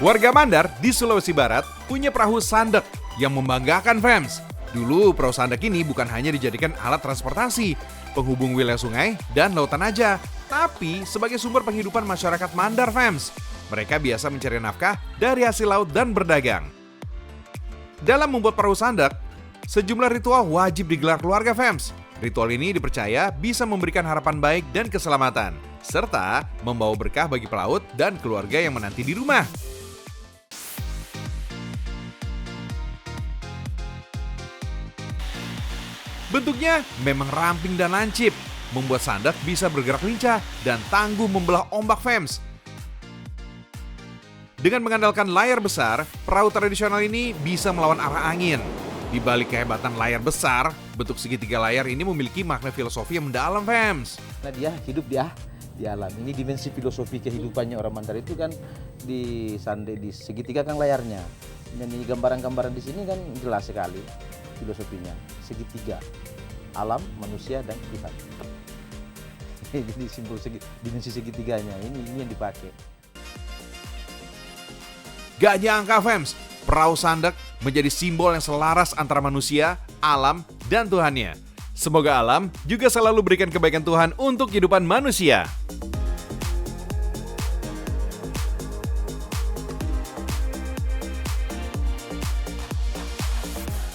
Warga Mandar di Sulawesi Barat punya perahu sandek yang membanggakan fans. Dulu perahu sandek ini bukan hanya dijadikan alat transportasi, penghubung wilayah sungai dan lautan aja, tapi sebagai sumber penghidupan masyarakat Mandar fans. Mereka biasa mencari nafkah dari hasil laut dan berdagang. Dalam membuat perahu sandek, sejumlah ritual wajib digelar keluarga fans. Ritual ini dipercaya bisa memberikan harapan baik dan keselamatan, serta membawa berkah bagi pelaut dan keluarga yang menanti di rumah. Bentuknya memang ramping dan lancip, membuat sandek bisa bergerak lincah dan tangguh membelah ombak fans. Dengan mengandalkan layar besar, perahu tradisional ini bisa melawan arah angin. Di balik kehebatan layar besar, bentuk segitiga layar ini memiliki makna filosofi yang mendalam fans. Nah, dia hidup di alam. Ini dimensi filosofi kehidupannya orang Mandar itu kan di segitiga kan layarnya. Dan ini gambaran-gambaran di sini kan jelas sekali filosofinya. Segitiga, alam, manusia, dan Tuhan. Jadi simbol dimensi segitiganya ini yang dipakai. Gak nyangka fans, perahu sandek menjadi simbol yang selaras antara manusia, alam, dan Tuhannya. Semoga alam juga selalu berikan kebaikan Tuhan untuk kehidupan manusia.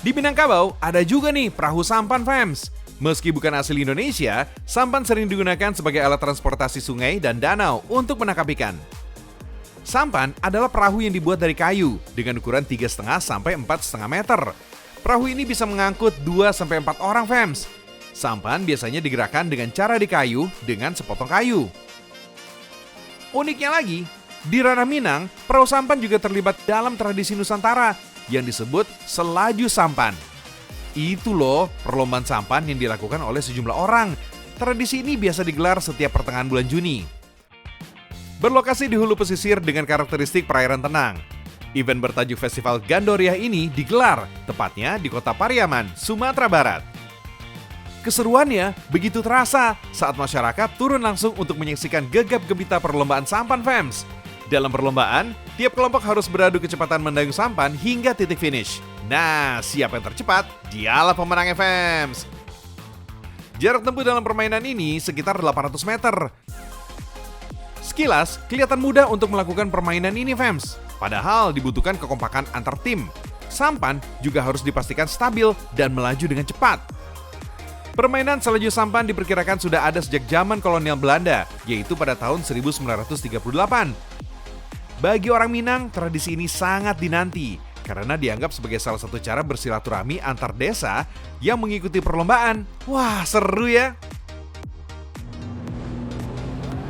Di Minangkabau ada juga nih perahu sampan fans. Meski bukan asli Indonesia, sampan sering digunakan sebagai alat transportasi sungai dan danau untuk menangkap ikan. Sampan adalah perahu yang dibuat dari kayu dengan ukuran 3,5 sampai 4,5 meter. Perahu ini bisa mengangkut 2 sampai 4 orang fans. Sampan biasanya digerakkan dengan cara dikayu dengan sepotong kayu. Uniknya lagi, di ranah Minang, perahu sampan juga terlibat dalam tradisi Nusantara yang disebut selaju sampan. Itu loh perlombaan sampan yang dilakukan oleh sejumlah orang. Tradisi ini biasa digelar setiap pertengahan bulan Juni. Berlokasi di hulu pesisir dengan karakteristik perairan tenang. Event bertajuk Festival Gandoria ini digelar tepatnya di kota Pariaman, Sumatera Barat. Keseruannya begitu terasa saat masyarakat turun langsung untuk menyaksikan gegap gempita perlombaan sampan fans. Dalam perlombaan, tiap kelompok harus beradu kecepatan mendayung sampan hingga titik finish. Nah, siapa yang tercepat, dialah pemenang fans. Jarak tempuh dalam permainan ini sekitar 800 meter. Sekilas, kelihatan mudah untuk melakukan permainan ini fans. Padahal dibutuhkan kekompakan antar tim. Sampan juga harus dipastikan stabil dan melaju dengan cepat. Permainan salju sampan diperkirakan sudah ada sejak zaman kolonial Belanda, yaitu pada tahun 1938. Bagi orang Minang, tradisi ini sangat dinanti karena dianggap sebagai salah satu cara bersilaturahmi antar desa yang mengikuti perlombaan. Wah, seru ya!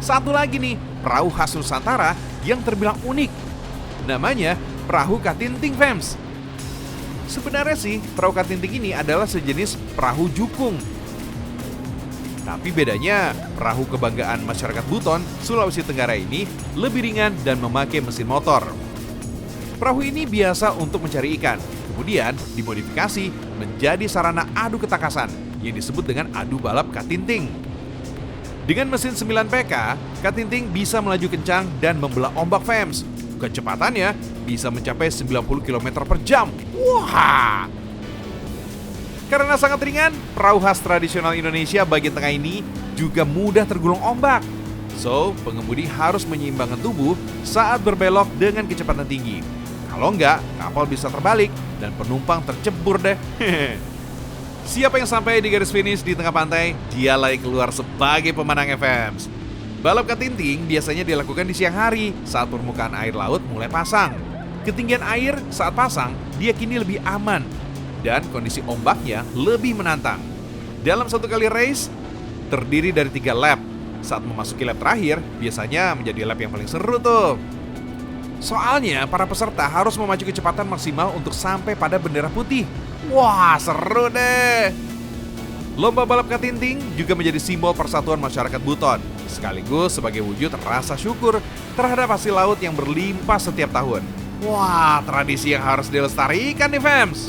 Satu lagi nih, perahu khas Nusantara yang terbilang unik. Namanya perahu Katinting fans. Sebenarnya sih, perahu Katinting ini adalah sejenis perahu jukung. Tapi bedanya, perahu kebanggaan masyarakat Buton, Sulawesi Tenggara ini lebih ringan dan memakai mesin motor. Perahu ini biasa untuk mencari ikan, kemudian dimodifikasi menjadi sarana adu ketangkasan yang disebut dengan adu balap Katinting. Dengan mesin 9 PK, Katinting bisa melaju kencang dan membelah ombak fans. Kecepatannya bisa mencapai 90 km per jam. Wah! Karena sangat ringan, perahu khas tradisional Indonesia bagian tengah ini juga mudah tergulung ombak. So, pengemudi harus menyeimbangkan tubuh saat berbelok dengan kecepatan tinggi. Kalau enggak, kapal bisa terbalik dan penumpang tercebur deh. Siapa yang sampai di garis finish di tengah pantai, dialah yang keluar sebagai pemenang FMs. Balap Katinting biasanya dilakukan di siang hari saat permukaan air laut mulai pasang. Ketinggian air saat pasang diyakini lebih aman dan kondisi ombaknya lebih menantang. Dalam satu kali race, terdiri dari 3 lap. Saat memasuki lap terakhir, biasanya menjadi lap yang paling seru tuh. Soalnya, para peserta harus memacu kecepatan maksimal untuk sampai pada bendera putih. Wah, seru deh! Lomba balap Katinting juga menjadi simbol persatuan masyarakat Buton, sekaligus sebagai wujud rasa syukur terhadap hasil laut yang berlimpah setiap tahun. Wah, tradisi yang harus dilestarikan nih, fans!